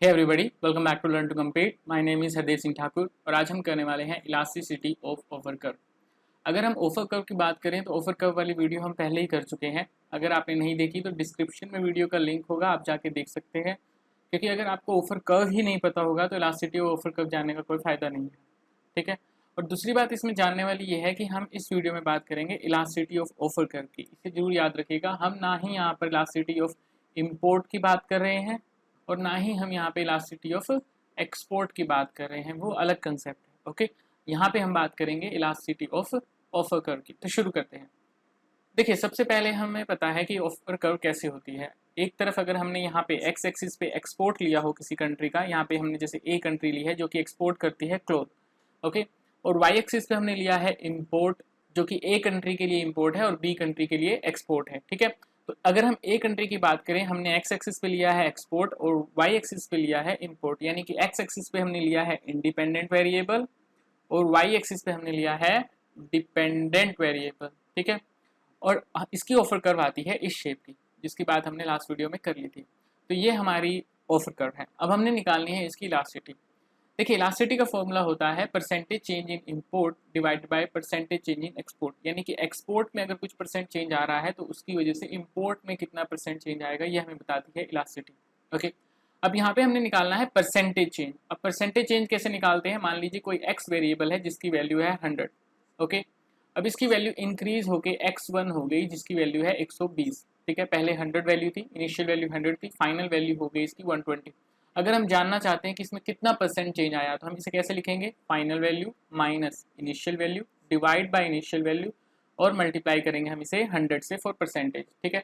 Hey everybody, welcome back to learn to compete. My name is Hardev Singh Thakur और आज हम करने वाले हैं इलास्टिसिटी ऑफ ऑफर कर्व। अगर हम ऑफर कर्व की बात करें तो ऑफर कर्व वाली वीडियो हम पहले ही कर चुके हैं। अगर आपने नहीं देखी तो डिस्क्रिप्शन में वीडियो का लिंक होगा, आप जाके देख सकते हैं। क्योंकि अगर आपको ऑफर कर्व ही नहीं पता होगा तो इलास्टिसिटी ऑफ ऑफर कर्व जानने का कोई फ़ायदा नहीं है। ठीक है। और दूसरी बात इसमें जानने वाली ये है कि हम इस वीडियो में बात करेंगे इलास्टिसिटी ऑफ ऑफर कर्व की। इसे जरूर याद रखिएगा, हम ना ही यहाँ पर इलास्टिसिटी ऑफ इम्पोर्ट की बात कर रहे हैं और ना ही हम यहाँ पे इलास्टिसिटी ऑफ एक्सपोर्ट की बात कर रहे हैं, वो अलग कंसेप्ट है। ओके, यहाँ पे हम बात करेंगे इलास्टिसिटी ऑफ ऑफर कर्व की। तो शुरू करते हैं। देखिए, सबसे पहले हमें पता है कि ऑफर कर्व कैसे होती है। एक तरफ अगर हमने यहाँ पे एक्स एक्सिस पे एक्सपोर्ट लिया हो किसी कंट्री का, यहाँ पे हमने जैसे ए कंट्री ली है जो कि एक्सपोर्ट करती है क्लोथ, ओके, और वाई एक्सिस पे हमने लिया है इम्पोर्ट जो कि ए कंट्री के लिए इम्पोर्ट है और बी कंट्री के लिए एक्सपोर्ट है। ठीक है। तो अगर हम ए कंट्री की बात करें, हमने एक्स एक्सिस पे लिया है एक्सपोर्ट और वाई एक्सिस पे लिया है इम्पोर्ट, यानी कि एक्स एक्सिस पे हमने लिया है इंडिपेंडेंट वेरिएबल और वाई एक्सिस पे हमने लिया है डिपेंडेंट वेरिएबल। ठीक है। और इसकी ऑफर कर्व आती है इस शेप की, जिसकी बात हमने लास्ट वीडियो में कर ली थी। तो ये हमारी ऑफर कर्व है। अब हमने निकालनी है इसकी इलास्टिसिटी। देखिए, इलास्टिसिटी का फॉर्मूला होता है percentage change in import divided by percentage change in export, यानी कि एक्सपोर्ट में अगर कुछ परसेंट चेंज आ रहा है तो उसकी वजह से इंपोर्ट में कितना परसेंट चेंज आएगा, ये हमें बताती है इलास्टिसिटी। ओके, अब यहाँ पे हमने निकालना है परसेंटेज चेंज। अब परसेंटेज चेंज कैसे निकालते हैं? मान लीजिए कोई एक्स वेरिएबल है जिसकी वैल्यू है 100। ओके, अब इसकी वैल्यू इंक्रीज होके x1 हो गई जिसकी वैल्यू है 120। ठीक है, पहले 100 वैल्यू थी, इनिशियल वैल्यू 100 थी, फाइनल वैल्यू हो गई इसकी 120। अगर हम जानना चाहते हैं कि इसमें कितना परसेंट चेंज आया तो हम इसे कैसे लिखेंगे? Final value minus initial value divide by initial value और मल्टीप्लाई करेंगे हम इसे 100 से फॉर परसेंटेज। ठीक है,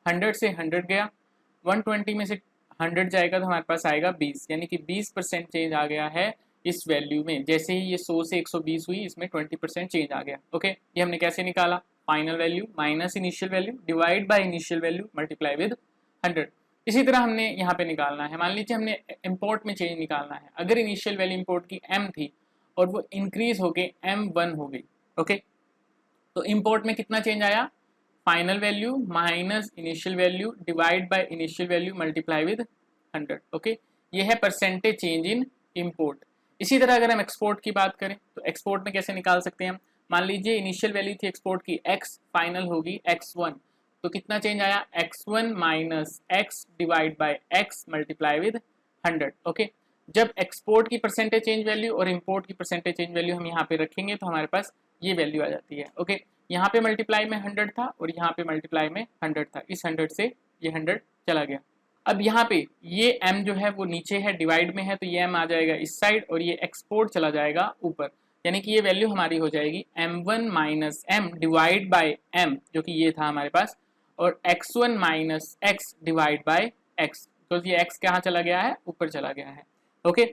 100 से 100 गया, 120 में से 100 जाएगा तो हमारे पास आएगा 20, यानी कि 20% चेंज आ गया है इस वैल्यू में। जैसे ही ये 100 से 120 हुई, इसमें 20% चेंज आ गया। ओके, ये हमने कैसे निकाला? Final value minus initial value divide by initial value multiply with 100। इसी तरह हमने यहाँ पे निकालना है। मान लीजिए हमने इंपोर्ट में चेंज निकालना है। अगर इनिशियल वैल्यू इंपोर्ट की m थी और वो इंक्रीज होके m1 हो गई, ओके, तो इंपोर्ट में कितना चेंज आया? Final value minus initial value divide by initial value multiply with 100। Okay, ये है परसेंटेज चेंज इन इंपोर्ट। इसी तरह अगर हम एक्सपोर्ट की बात करें तो एक्सपोर्ट में कैसे निकाल सकते हैं हम? मान लीजिए इनिशियल वैल्यू थी एक्सपोर्ट की x, फाइनल होगी x1, तो कितना चेंज आया? x1 minus x divide by x multiply with 100। Okay, जब एक्सपोर्ट की परसेंटेज चेंज वैल्यू और इंपोर्ट की परसेंटेज चेंज वैल्यू हम यहाँ पे रखेंगे तो हमारे पास ये वैल्यू आ जाती है। ओके, यहाँ पे मल्टीप्लाई में 100 था और यहाँ पे मल्टीप्लाई में 100 था, इस 100 से ये 100 चला गया। अब यहाँ पे ये m जो है वो नीचे है, डिवाइड में है, तो ये m आ जाएगा इस साइड और ये एक्सपोर्ट चला जाएगा ऊपर, यानी कि ये वैल्यू हमारी हो जाएगी m1 minus m divide by m जो कि ये था हमारे पास, और x1 minus x divide by x, तो ये x कहाँ चला गया है? ऊपर चला गया है। ओके,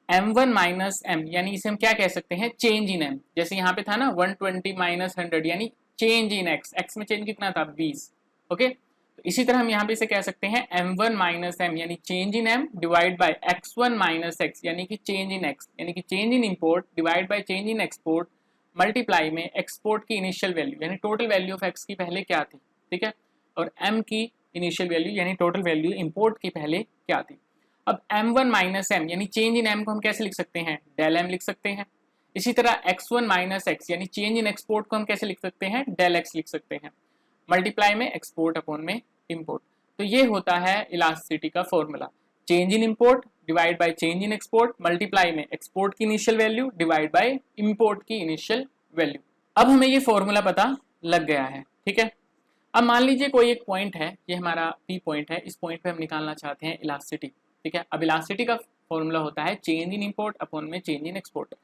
m1 माइनस m यानी इसे हम क्या कह सकते हैं? Change in m। जैसे यहाँ पे था ना 120 माइनस 100 यानी चेंज इन x में चेंज कितना था? 20। ओके, तो इसी तरह हम यहाँ पे इसे कह सकते हैं m1 माइनस m यानी change in m divide by x1 minus x यानी कि चेंज इन x, यानी कि change in import divide by change in export multiply में एक्सपोर्ट की इनिशियल वैल्यू यानी टोटल वैल्यू ऑफ x की पहले क्या थी। ठीक है, और m की इनिशियल वैल्यू यानी टोटल वैल्यू इंपोर्ट की पहले क्या थी। अब m1 माइनस m यानी चेंज इन m को हम कैसे लिख सकते हैं? डेल m लिख सकते हैं। इसी तरह x1 माइनस x यानी चेंज इन एक्सपोर्ट को हम कैसे लिख सकते हैं? डेल x लिख सकते हैं, मल्टीप्लाई में एक्सपोर्ट अपॉन में इंपोर्ट। तो ये होता है इलास्टिसिटी का formula, change in import divide by change in export multiply में एक्सपोर्ट की initial value divide by import की इनिशियल वैल्यू। अब हमें ये फॉर्मूला पता लग गया है। ठीक है, अब मान लीजिए कोई एक पॉइंट है, ये हमारा पी पॉइंट है, इस पॉइंट पे हम निकालना चाहते हैं इलास्टिसिटी। ठीक है, अब इलास्टिसिटी का फॉर्मूला होता है चेंज इन इंपोर्ट अपॉन में change in export.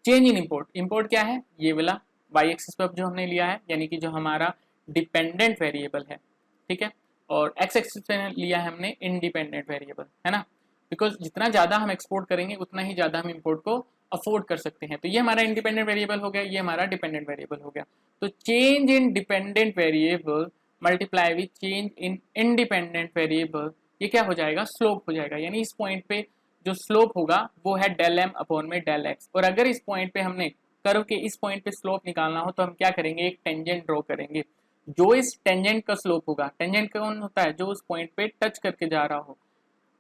Change in import, import क्या है? ये वाला वाई एक्सिस पर जो हमने लिया है, यानी कि जो हमारा डिपेंडेंट वेरिएबल है। ठीक है, और एक्स एक्सिस पे लिया है हमने इंडिपेंडेंट वेरिएबल, है ना, बिकॉज जितना ज़्यादा हम एक्सपोर्ट करेंगे उतना ही ज़्यादा हम इंपोर्ट को अफोर्ड कर सकते हैं। तो ये हमारा इंडिपेंडेंट वेरिएबल हो गया, ये हमारा डिपेंडेंट वेरिएबल हो गया। तो change in dependent variable multiply with change in independent variable, ये क्या हो जाएगा? स्लोप हो जाएगा। यानी इस पॉइंट पे जो स्लोप होगा वो है डेल एम अपॉन में डेल एक्स। और अगर इस पॉइंट पे हमने कर्व के इस पॉइंट पे स्लोप निकालना हो तो हम क्या करेंगे? एक टेंजेंट ड्रॉ करेंगे। जो इस टेंजेंट का स्लोप होगा, टेंजेंट कौन होता है? जो उस पॉइंट पे टच करके जा रहा हो।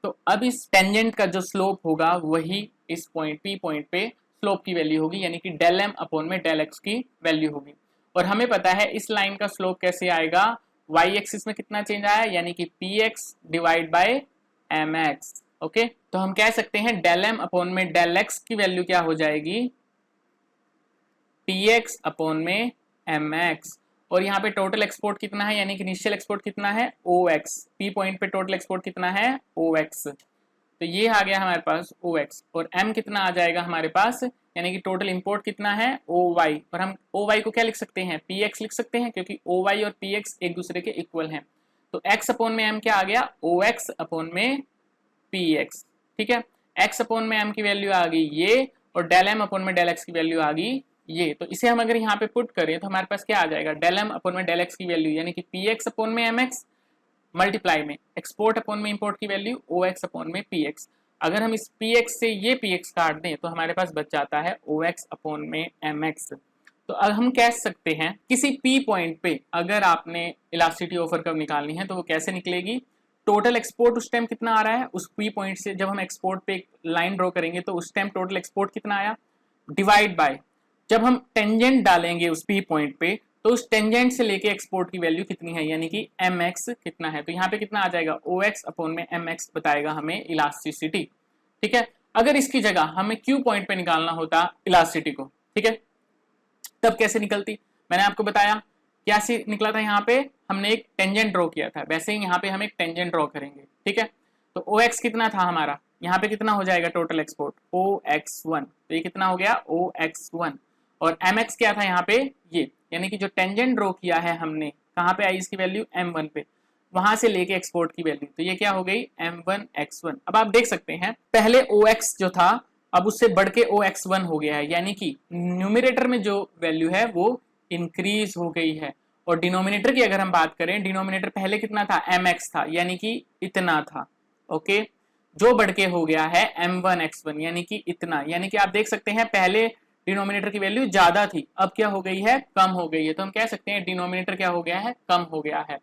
तो अब इस टेंजेंट का जो स्लोप होगा वही इस पॉइंट P पॉइंट पे स्लोप की वैल्यू होगी, यानी कि डेल एम अपॉन में डेल एक्स की वैल्यू होगी। और हमें पता है इस लाइन का स्लोप कैसे आएगा, वाई एक्सिस में कितना चेंज आया, यानी कि P X divide by M X. Okay, तो हम कह सकते हैं डेल एम अपॉन में डेल एक्स की वैल्यू क्या हो जाएगी, पी एक्स अपॉन में एम एक्स। और यहाँ पे टोटल एक्सपोर्ट कितना है, यानी कि इनिशियल एक्सपोर्ट कितना है, ओ एक्स। पी पॉइंट पे टोटल एक्सपोर्ट कितना है, ओ एक्स। तो ये आ गया हमारे पास ओ एक्स, और एम कितना आ जाएगा हमारे पास, यानी कि टोटल इंपोर्ट कितना है, ओ वाई। और हम ओ वाई को क्या लिख सकते हैं, पी एक्स लिख सकते हैं, क्योंकि ओ वाई और पी एक्स एक दूसरे के इक्वल हैं। तो एक्स अपॉन में एम क्या आ गया, ओ एक्स अपॉन में पी एक्स। ठीक है, एक्स अपॉन में एम की वैल्यू आ गई ये, और डेल एम अपॉन में डेल एक्स की वैल्यू आ गई ये। तो इसे हम अगर यहाँ पे पुट करें तो हमारे पास क्या आ जाएगा, डेल एम अपॉन में डेल एक्स की वैल्यू, यानी कि पी एक्स अपॉन में एम एक्स मल्टीप्लाई में एक्सपोर्ट अपॉन में इंपोर्ट की वैल्यू ओ एक्स अपॉन में पी एक्स। अगर हम इस पी एक्स से ये पी एक्स काट दें तो हमारे पास बच जाता है ओ एक्स अपॉन में एम एक्स। तो अब हम कह सकते हैं किसी पी पॉइंट पे अगर आपने इलास्टिसिटी ऑफर कर्व निकालनी है तो वो कैसे निकलेगी, टोटल एक्सपोर्ट उस टाइम कितना आ रहा है उस पी पॉइंट से, जब हम एक्सपोर्ट पे एक लाइन ड्रॉ करेंगे तो उस टाइम टोटल एक्सपोर्ट कितना आया, डिवाइड बाय जब हम टेंजेंट डालेंगे उस पी पॉइंट पे तो उस टेंजेंट से लेके एक्सपोर्ट की वैल्यू कितनी है, यानी कि एम एक्स कितना है। तो यहाँ पे कितना आ जाएगा, ओ एक्स अपॉन में एम एक्स बताएगा हमें इलास्टिसिटी। ठीक है, अगर इसकी जगह हमें क्यू पॉइंट पे निकालना होता इलास्टिसिटी को, ठीक है, तब कैसे निकलती, मैंने आपको बताया क्या निकला था, यहाँ पे हमने एक टेंजेंट ड्रॉ किया था, वैसे ही यहाँ पे हम एक टेंजेंट ड्रॉ करेंगे। ठीक है, तो ओ एक्स कितना था हमारा, यहाँ पे कितना हो जाएगा टोटल एक्सपोर्ट, ओ एक्स वन। तो ये कितना हो गया, ओ एक्स वन। और एम एक्स क्या था यहाँ पे ये, यानी कि जो टेंजेंट ड्रॉ किया है हमने, कहाँ पे आई इसकी वैल्यू, M1 पे, वहां से लेके एक्सपोर्ट की वैल्यू, तो ये क्या हो गई M1x1। अब आप देख सकते हैं पहले OX जो था अब उससे बढ़ के OX1 हो गया है, यानी कि न्यूमरेटर में जो वैल्यू है वो इंक्रीज हो गई है। और डिनोमिनेटर की अगर हम बात करें, डिनोमिनेटर पहले कितना था, MX था, यानी कि इतना था। ओके, जो बढ़ के हो गया है M1x1, यानी कि इतना, यानी कि आप देख सकते हैं पहले डिनोमिनेटर की वैल्यू ज्यादा थी, अब क्या हो गई है, कम हो गई है। तो हम कह सकते हैं डिनोमिनेटर क्या हो गया है, कम हो गया है।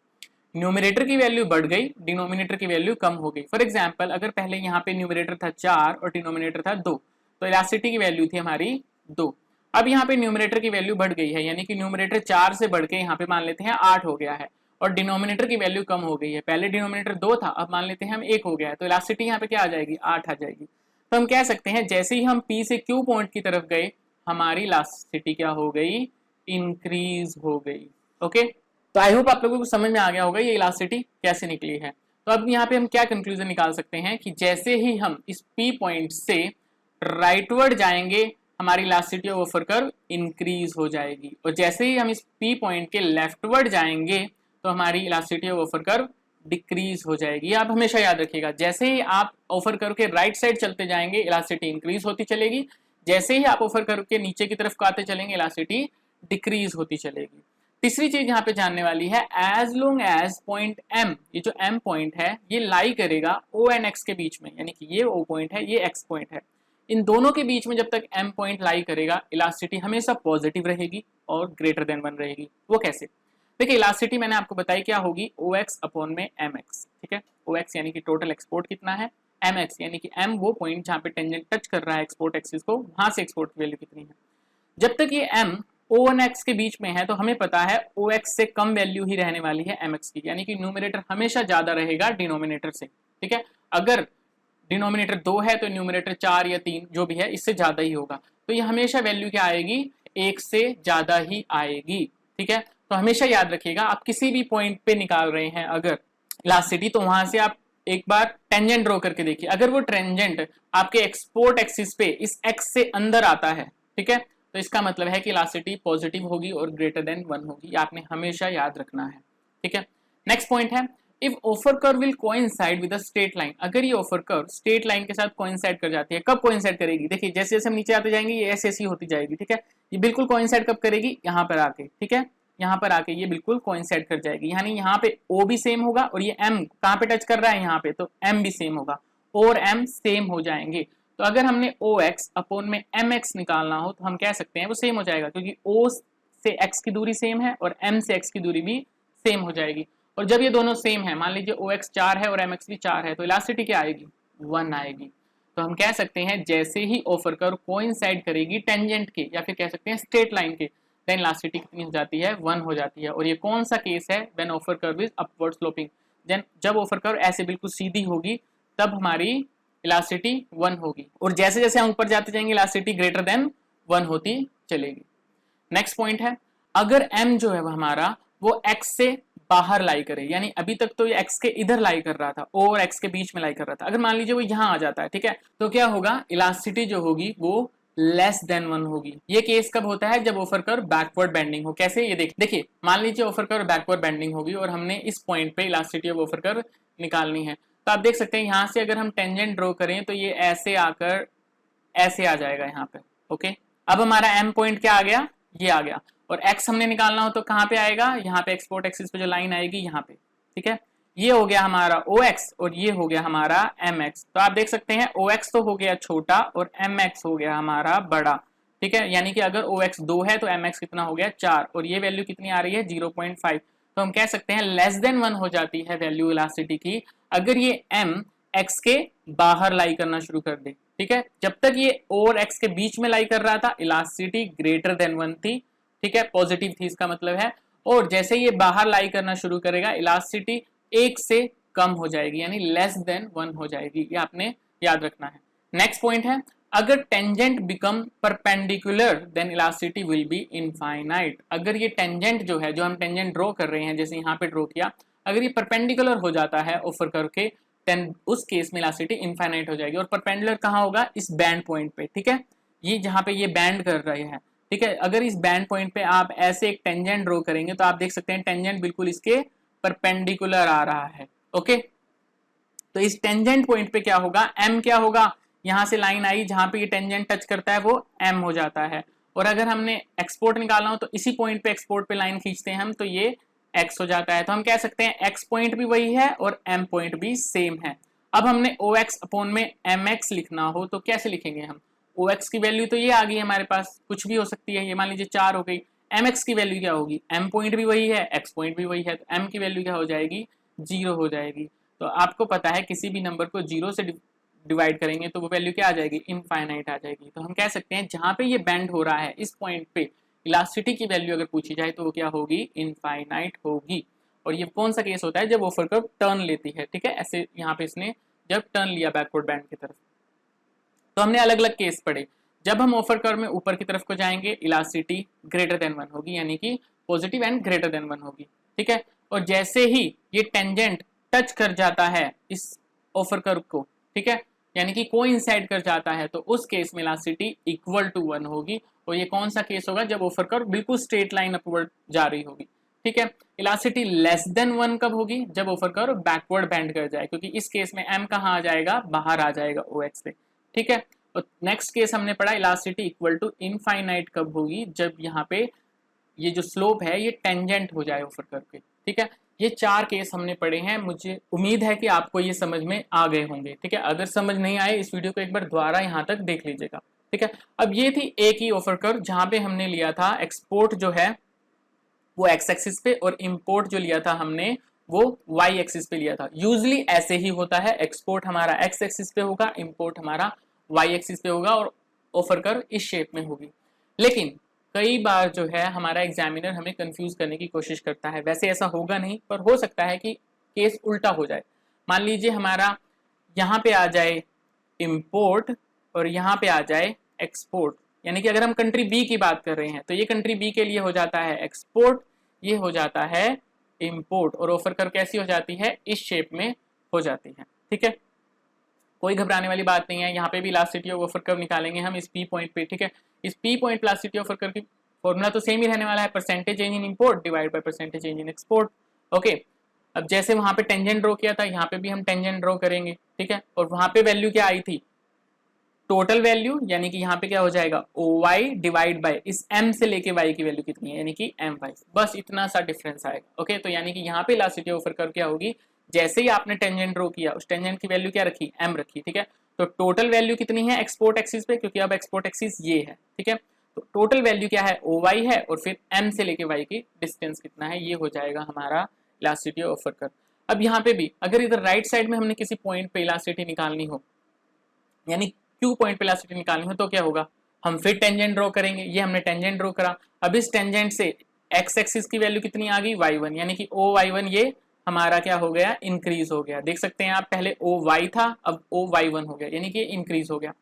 न्यूमरेटर की वैल्यू बढ़ गई, डिनोमिनेटर की वैल्यू कम हो गई। फॉर एग्जांपल अगर पहले यहाँ पे न्यूमरेटर था 4 और डिनोमिनेटर था 2, तो इलास्टिसिटी की वैल्यू थी हमारी 2। अब यहाँ पे न्यूमरेटर की वैल्यू बढ़ गई है, यानी कि न्यूमरेटर 4 से बढ़ के यहाँ पे मान लेते हैं 8 हो गया है, और डिनोमिनेटर की वैल्यू कम हो गई है, पहले डिनोमिनेटर 2 था, अब मान लेते हैं हम 1 हो गया है, तो इलास्टिसिटी यहाँ पे क्या आ जाएगी, 8 आ जाएगी। तो हम कह सकते हैं जैसे ही हम P से Q पॉइंट की तरफ गए हमारी इलास्टिसिटी क्या हो गई, इंक्रीज हो गई। ओके, तो आई होप आप लोगों को समझ में आ गया होगा ये इलास्टिसिटी कैसे निकली है। तो अब यहाँ पे हम क्या कंक्लूजन निकाल सकते हैं कि जैसे ही हम इस P पॉइंट से राइटवर्ड जाएंगे हमारी elasticity of offer curve increase हो जाएगी, और जैसे ही हम इस P पॉइंट के लेफ्टवर्ड जाएंगे तो हमारी elasticity of offer curve decrease हो जाएगी। आप हमेशा याद रखिएगा, जैसे ही आप ऑफर कर्व के राइट साइड चलते जाएंगे इलास्टिसिटी इंक्रीज होती चलेगी, जैसे ही आप ऑफर कर्व के नीचे की तरफ आते चलेंगे इलास्टिसिटी डिक्रीज होती चलेगी। तीसरी चीज यहाँ पे जानने वाली है, as long as point M, ये जो M पॉइंट है ये लाई करेगा O एंड X के बीच में, यानी कि ये O पॉइंट है ये X पॉइंट है, इन दोनों के बीच में जब तक M पॉइंट लाई करेगा इलास्टिसिटी हमेशा पॉजिटिव रहेगी और ग्रेटर देन 1 रहेगी। वो कैसे, देखिए इलास्टिसिटी मैंने आपको बताई क्या होगी, OX अपॉन में MX। ठीक है, OX यानी कि टोटल एक्सपोर्ट कितना है, MX यानी कि M वो पॉइंट जहाँ पे टेंजेंट टच कर रहा है एक्सपोर्ट एक्सिस को, वहां से एक्सपोर्ट की वैल्यू कितनी है। जब तक ये M O1X के बीच में है तो हमें पता है OX से कम वैल्यू ही रहने वाली है MX की, यानी कि न्यूमरेटर हमेशा ज्यादा रहेगा डिनोमिनेटर से। ठीक है, अगर डिनोमिनेटर 2 है तो न्यूमरेटर 4 या 3 जो भी है इससे ज्यादा ही होगा, तो ये हमेशा वैल्यू क्या आएगी, 1 से ज्यादा ही आएगी। ठीक है, तो हमेशा याद रखिएगा आप किसी भी पॉइंट पे निकाल रहे हैं अगर इलास्टिसिटी, तो वहां से आप एक बार टेंजेंट ड्रॉ करके देखिए, अगर वो टेंजेंट आपके एक्सपोर्ट एक्सिस पे इस X से अंदर आता है, ठीक है, तो इसका मतलब है कि इलास्टिसिटी पॉजिटिव होगी और ग्रेटर देन 1 होगी, आपने हमेशा याद रखना है। ठीक है, नेक्स्ट पॉइंट है, if offer curve will coincide with a straight line, अगर ये ऑफर कर्व स्ट्रेट लाइन के साथ कोइंसाइड कर जाती है, कब कोइंसाइड करेगी, देखिए जैसे जैसे हम नीचे आते जाएंगे ये ऐसे ऐसी होती जाएगी। ठीक है, ये बिल्कुल कोइंसाइड कब करेगी, यहाँ पर आके। ठीक है, यहाँ पर आके ये बिल्कुल कोइंसाइड कर जाएगी, यानी यहाँ पे O भी सेम होगा और ये M कहाँ पे टच कर रहा है यहाँ पे, तो M भी सेम होगा और M सेम हो जाएंगे। तो अगर हमने OX अपॉन में MX निकालना हो तो हम कह सकते हैं वो सेम हो जाएगा, क्योंकि O से X की दूरी सेम है और M से X की दूरी भी सेम हो जाएगी। और जब ये दोनों सेम है, मान लीजिए OX 4 है और MX भी 4 है, तो इलास्टिसिटी क्या आएगी, 1 आएगी। तो हम कह सकते हैं जैसे ही ऑफर कर्व कोइंसाइड करेगी टेंजेंट के या फिर कह सकते हैं स्ट्रेट लाइन के, देन इलास्टिसिटी कितनी हो जाती है, 1 हो जाती है। और ये कौन सा केस है, when offer curve is upward sloping, जब ऑफर कर्व ऐसे बिल्कुल सीधी होगी तब हमारी इलास्टिसिटी 1 होगी, और जैसे जैसे हम ऊपर जाते जाएंगे इलास्टिसिटी ग्रेटर देन 1 होती चलेगी। नेक्स्ट पॉइंट है, अगर m जो है वो हमारा वो x से बाहर लाई करे, यानी अभी तक तो ये x के इधर लाई कर रहा था, o और x के बीच में लाई कर रहा था, अगर मान लीजिए वो यहां आ जाता है, ठीक है, तो क्या होगा, इलास्टिसिटी जो होगी वो लेस देन 1 होगी। ये केस कब होता है, जब ऑफर कर्व बैकवर्ड बेंडिंग हो। कैसे, ये देखिए मान लीजिए ऑफर कर्व बैकवर्ड बेंडिंग होगी और हमने इस पॉइंट पे इलास्टिसिटी ऑफ ऑफर कर्व निकालनी है, तो आप देख सकते हैं यहां से अगर हम टेंजेंट ड्रॉ करें तो ये ऐसे आकर ऐसे आ जाएगा यहाँ पे। ओके, अब हमारा m पॉइंट क्या आ गया, ये आ गया, और x हमने निकालना हो तो कहाँ पे आएगा, यहाँ पे एक्सपोर्ट एक्सिस पे जो लाइन आएगी यहाँ पे, ठीक है। ये हो गया हमारा OX और ये हो गया हमारा MX। तो आप देख सकते हैं OX तो हो गया छोटा और MX हो गया हमारा बड़ा, ठीक है, यानी कि अगर OX 2 है तो MX कितना हो गया 4, और ये वैल्यू कितनी आ रही है 0.5। तो हम कह सकते हैं लेस देन 1 हो जाती है वैल्यू इलास्टिसिटी की अगर ये M X के बाहर लाई करना शुरू कर दे, ठीक है। जब तक ये O और X के बीच में लाई कर रहा था इलास्टिसिटी ग्रेटर देन 1 थी, ठीक है, पॉजिटिव थी इसका मतलब है, और जैसे ये बाहर लाई करना शुरू करेगा इलास्टिसिटी 1 से कम हो जाएगी, यानी लेस देन 1 हो जाएगी, ये आपने याद रखना है। नेक्स्ट पॉइंट है, अगर tangent become perpendicular then elasticity will be infinite. अगर ये टेंजेंट जो है, जो हम टेंजेंट ड्रॉ कर रहे हैं, जैसे यहाँ पे ड्रॉ किया, अगर ये परपेंडिकुलर हो जाता है ऑफर कर्व के, उस केस में इलास्टिसिटी इनफाइनाइट हो जाएगी। और परपेंडिकुलर कहाँ होगा, इस बैंड पॉइंट पे, ठीक है, ये जहाँ पे ये बैंड कर रहे हैं, ठीक है, अगर इस बैंड पॉइंट पे आप ऐसे एक टेंजेंट ड्रॉ करेंगे तो आप देख सकते हैं टेंजेंट बिल्कुल इसके परपेंडिकुलर आ रहा है। ओके, तो इस टेंजेंट पॉइंट पे क्या होगा, m क्या होगा, यहां से लाइन आई जहां पे ये टेंजेंट टच करता है वो m हो जाता है। और अगर हमने एक्सपोर्ट निकालना हो तो इसी पॉइंट पे एक्सपोर्ट पे लाइन खींचते हैं हम, तो ये x हो जाता है। तो हम कह सकते हैं x पॉइंट भी वही है और m पॉइंट भी सेम है। अब हमने OX अपॉन में mx लिखना हो तो कैसे लिखेंगे हम, OX की वैल्यू तो ये आ गई हमारे पास, कुछ भी हो सकती है, ये मान लीजिए 4 हो गई, mx की वैल्यू क्या होगी, m पॉइंट भी वही है, x पॉइंट भी वही है, तो m की वैल्यू क्या हो जाएगी, 0 हो जाएगी। तो आपको पता है किसी भी नंबर को 0 से डिवाइड करेंगे तो वो वैल्यू क्या आ जाएगी, इनफाइनाइट आ जाएगी। तो हम कह सकते हैं जहां पे ये बेंड हो रहा है इस पॉइंट पे इलास्टिसिटी की वैल्यू अगर पूछी जाए तो वो क्या होगी, इनफाइनाइट होगी। और ये कौन सा केस होता है, जब ऑफर कर्व टर्न लेती है, ठीक है, ऐसे यहाँ पे इसने जब टर्न लिया बैकवर्ड बैंड की तरफ। तो हमने अलग अलग केस पढ़े, जब हम ऑफर कर्व में ऊपर की तरफ को जाएंगे इलास्टिसिटी ग्रेटर देन 1 होगी, यानी कि पॉजिटिव एंड ग्रेटर देन 1 होगी, ठीक है। और जैसे ही ये टेंजेंट टच कर जाता है इस ऑफर कर्व को, ठीक है, यानी कि कोइंसाइड कर जाता है, तो उस केस में इलास्टिसिटी इक्वल टू 1 होगी। और ये कौन सा केस होगा, जब ऑफर कर्व बिल्कुल स्ट्रेट लाइन अपवर्ड जा रही होगी, ठीक है। इलास्टिसिटी लेस देन 1 कब होगी, जब ऑफर कर्व बैकवर्ड बेंड कर जाए, क्योंकि इस केस में m कहाँ आ जाएगा, बाहर आ जाएगा OX से, ठीक है। और नेक्स्ट केस हमने पढ़ा इलास्टिसिटी इक्वल टू इनफाइनाइट कब होगी, जब यहाँ पे ये जो स्लोप है ये टेंजेंट हो जाए ऑफर कर्व के, ठीक है। ये 4 केस हमने पढ़े हैं, मुझे उम्मीद है कि आपको ये समझ में आ गए होंगे, ठीक है। अगर समझ नहीं आए इस वीडियो को एक बार दोबारा यहाँ तक देख लीजिएगा, ठीक है। अब ये थी एक ही ऑफर कर्व जहां पे हमने लिया था एक्सपोर्ट जो है वो x एक्सिस पे और इंपोर्ट जो लिया था हमने वो y एक्सिस पे लिया था। यूजली ऐसे ही होता है, एक्सपोर्ट हमारा x एक्सिस पे होगा, इंपोर्ट हमारा y एक्सिस पे होगा और ऑफर कर्व इस शेप में होगी। लेकिन कई बार जो है हमारा एग्जामिनर हमें कंफ्यूज करने की कोशिश करता है, वैसे ऐसा होगा नहीं पर हो सकता है कि केस उल्टा हो जाए। मान लीजिए हमारा यहाँ पे आ जाए इंपोर्ट और यहाँ पे आ जाए एक्सपोर्ट, यानी कि अगर हम कंट्री बी की बात कर रहे हैं तो ये कंट्री बी के लिए हो जाता है एक्सपोर्ट, ये हो जाता है इंपोर्ट, और ऑफर कर्व कैसी हो जाती है, इस शेप में हो जाती है, ठीक है। कोई घबराने वाली बात नहीं है, यहाँ पे भी इलास्टिसिटी ऑफ ऑफर कर्व निकालेंगे हम इस पी पॉइंट पे, ठीक है। इस P point elasticity of offer curve की फॉर्मूला तो सेम ही रहने वाला है, percentage change in import divide by percentage change in export. Okay, अब जैसे वहां पे टेंजेंट ड्रॉ किया था यहाँ पे भी हम टेंजेंट ड्रॉ करेंगे, ठीक है। और वहां पे वैल्यू क्या आई थी, टोटल वैल्यू, यानी कि यहाँ पे क्या हो जाएगा OY डिवाइड बाय इस m से लेके y की वैल्यू कितनी है, यानी कि my, बस इतना सा डिफरेंस आएगा। ओके, तो यानी कि यहाँ पे इलास्टिसिटी ऑफ ऑफर कर्व क्या होगी, जैसे ही आपने टेंजेंट ड्रॉ किया उस टेंजेंट की वैल्यू क्या रखी, m रखी, ठीक है। तो टोटल वैल्यू कितनी है एक्सपोर्ट एक्सिस पे, क्योंकि अब एक्सपोर्ट एक्सिस ये है, ठीक है। तो टोटल वैल्यू क्या है OY है और फिर m से लेके y की डिस्टेंस कितना है, ये हो जाएगा हमारा इलास्टिसिटी ऑफ वर्कर। अब यहाँ पे भी अगर इधर राइट साइड में हमने किसी पॉइंट पे इलास्टिसिटी निकालनी हो, यानी क्यू पॉइंट पे इलास्टिसिटी निकालनी हो, तो क्या होगा, हम फिर टेंजेंट ड्रॉ करेंगे। ये हमने टेंजेंट ड्रॉ करा। अब इस टेंजेंट से एक्स एक्सिस की वैल्यू कितनी आ गई, y1, यानी कि ओ y1 ये हमारा क्या हो गया, इंक्रीज हो गया। देख सकते हैं आप, पहले ओ वाई था, अब ओ y1 हो गया, यानी कि इंक्रीज हो गया।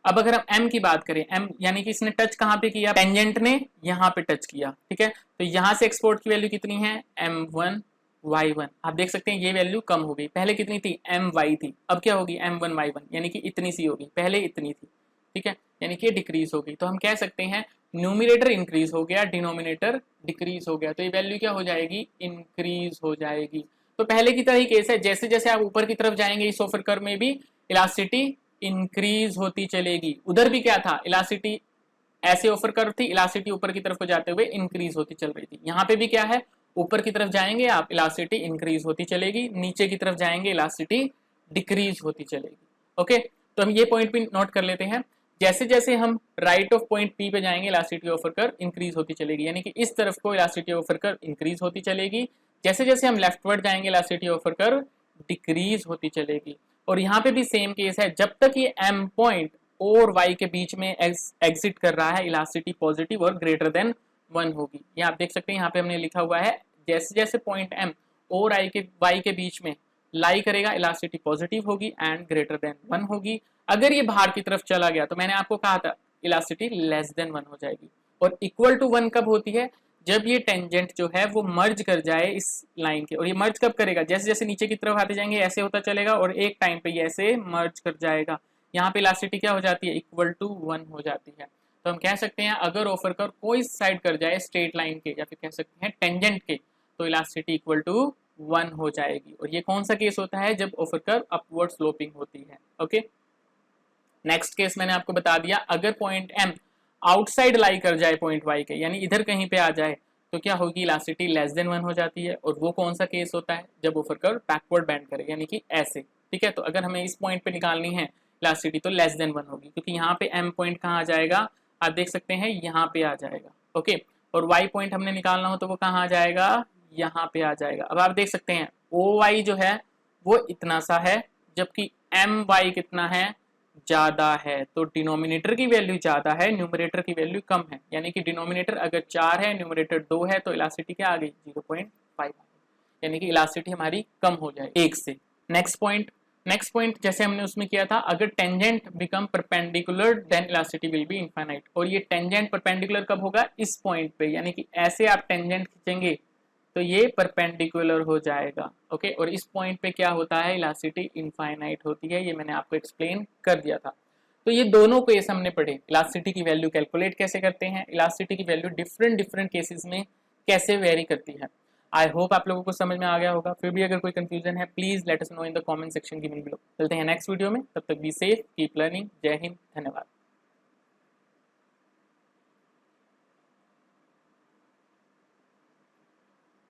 अब अगर हम m की बात करें, m यानी कि इसने टच कहाँ पे किया, टेंजेंट ने यहाँ पे टच किया, ठीक है। तो यहाँ से एक्सपोर्ट की वैल्यू कितनी है, m1 y1। आप देख सकते हैं ये वैल्यू कम हो गई, पहले कितनी थी, my थी, अब क्या होगी, m1 y1, यानी कि इतनी सी होगी, पहले इतनी थी, ठीक है, यानी कि डिक्रीज हो गई। तो हम कह सकते हैं न्यूमिनेटर इंक्रीज हो गया, डिनोमिनेटर डिक्रीज हो गया, तो ये वैल्यू क्या हो जाएगी, इंक्रीज हो जाएगी। तो पहले की तरह ही केस है, जैसे जैसे आप ऊपर की तरफ जाएंगे इस ऑफर कर्व में भी इलास्टिसिटी इंक्रीज होती चलेगी। उधर भी क्या था, इलास्टिसिटी ऐसे ऑफर कर्व थी, इलास्टिसिटी ऊपर की तरफ को जाते हुए इंक्रीज होती चल रही थी। यहाँ पे भी क्या है, ऊपर की तरफ जाएंगे आप, इलास्टिसिटी इंक्रीज होती चलेगी, नीचे की तरफ जाएंगे इलास्टिसिटी डिक्रीज होती चलेगी। ओके, तो हम ये पॉइंट भी नोट कर लेते हैं, जैसे जैसे हम राइट ऑफ पॉइंट पी पे जाएंगे इलास्टिसिटी ऑफर कर्व इंक्रीज होती चलेगी, यानी कि इस तरफ को इलास्टिसिटी ऑफर कर्व इंक्रीज होती चलेगी। जैसे जैसे हम लेफ्टवर्ड जाएंगे इलास्टिसिटी ऑफर कर्व डिक्रीज होती चलेगी। और यहाँ पे भी सेम केस है, जब तक ये एम पॉइंट और वाई के बीच में एग्जिट कर रहा है इलास्टिसिटी पॉजिटिव और ग्रेटर देन 1 होगी। ये आप देख सकते हैं, यहाँ पे हमने लिखा हुआ है, जैसे जैसे पॉइंट एम और वाई के बीच में लाई करेगा इलास्टिसिटी पॉजिटिव होगी एंड ग्रेटर देन 1 होगी। अगर ये बाहर की तरफ चला गया तो मैंने आपको कहा था इलास्टिसिटी लेस देन 1 हो जाएगी। और इक्वल टू 1 कब होती है, जब ये टेंजेंट जो है वो मर्ज कर जाए इस लाइन के। और ये मर्ज कब करेगा, जैसे जैसे नीचे की तरफ आते जाएंगे ऐसे होता चलेगा और एक टाइम पे ये ऐसे मर्ज कर जाएगा। यहाँ पे इलास्टिसिटी क्या हो जाती है, इक्वल टू 1 हो जाती है। तो हम कह सकते हैं अगर ऑफर कर्व कोई साइड कर जाए स्ट्रेट लाइन के या फिर कह सकते हैं टेंजेंट के, तो इलास्टिसिटी इक्वल टू 1 हो जाएगी। और ये कौन सा केस होता है, जब ऑफर कर्व अपवर्ड स्लोपिंग होती है। ओके, नेक्स्ट केस मैंने आपको बता दिया, अगर पॉइंट एम आउटसाइड लाई कर जाए पॉइंट वाई के, यानी इधर कहीं पे आ जाए, तो क्या होगी, इलास्टिसिटी लेस देन 1 हो जाती है। और वो कौन सा केस होता है, जब ऑफर कर्व बैकवर्ड बेंड करे, यानी कि ऐसे, ठीक है। तो अगर हमें इस पॉइंट पे निकालनी है इलास्टिसिटी, तो लेस देन 1 होगी, क्योंकि यहाँ पे एम पॉइंट कहाँ आ जाएगा, आप देख सकते हैं यहाँ पे आ जाएगा। ओके, और वाई पॉइंट हमने निकालना हो तो वो कहाँ आ जाएगा, यहाँ पे आ जाएगा। अब आप देख सकते हैं ओ वाई जो है वो इतना सा है, जबकि एम वाई कितना है, ज्यादा है। तो डिनोमिनेटर की वैल्यू ज्यादा है, न्यूमरेटर की वैल्यू कम है, यानी कि डिनोमिनेटर अगर 4 है, न्यूमरेटर 2 है, तो इलास्टिसिटी क्या आ गई, 0.5, यानी कि इलास्टिसिटी हमारी कम हो जाए 1 से। नेक्स्ट पॉइंट जैसे हमने उसमें किया था, अगर tangent become perpendicular then elasticity will be infinite. और ये टेंजेंट परपेंडिकुलर कब होगा, इस पॉइंट पे, यानी कि ऐसे आप टेंजेंट खींचेंगे तो ये परपेंडिकुलर हो जाएगा। ओके, और इस पॉइंट पे क्या होता है, इलास्टिसिटी इनफाइनाइट होती है। ये मैंने आपको एक्सप्लेन कर दिया था। तो ये दोनों केस हमने पढ़े, इलास्टिसिटी की वैल्यू कैलकुलेट कैसे करते हैं, इलास्टिसिटी की वैल्यू डिफरेंट केसेस में कैसे वेरी करती है। आई होप आप लोगों को समझ में आ गया होगा। फिर भी अगर कोई कंफ्यूजन है, please let us know in the comment section given below. चलते हैं नेक्स्ट वीडियो में, तब तक बी सेफ, कीप लर्निंग। जय हिंद, धन्यवाद।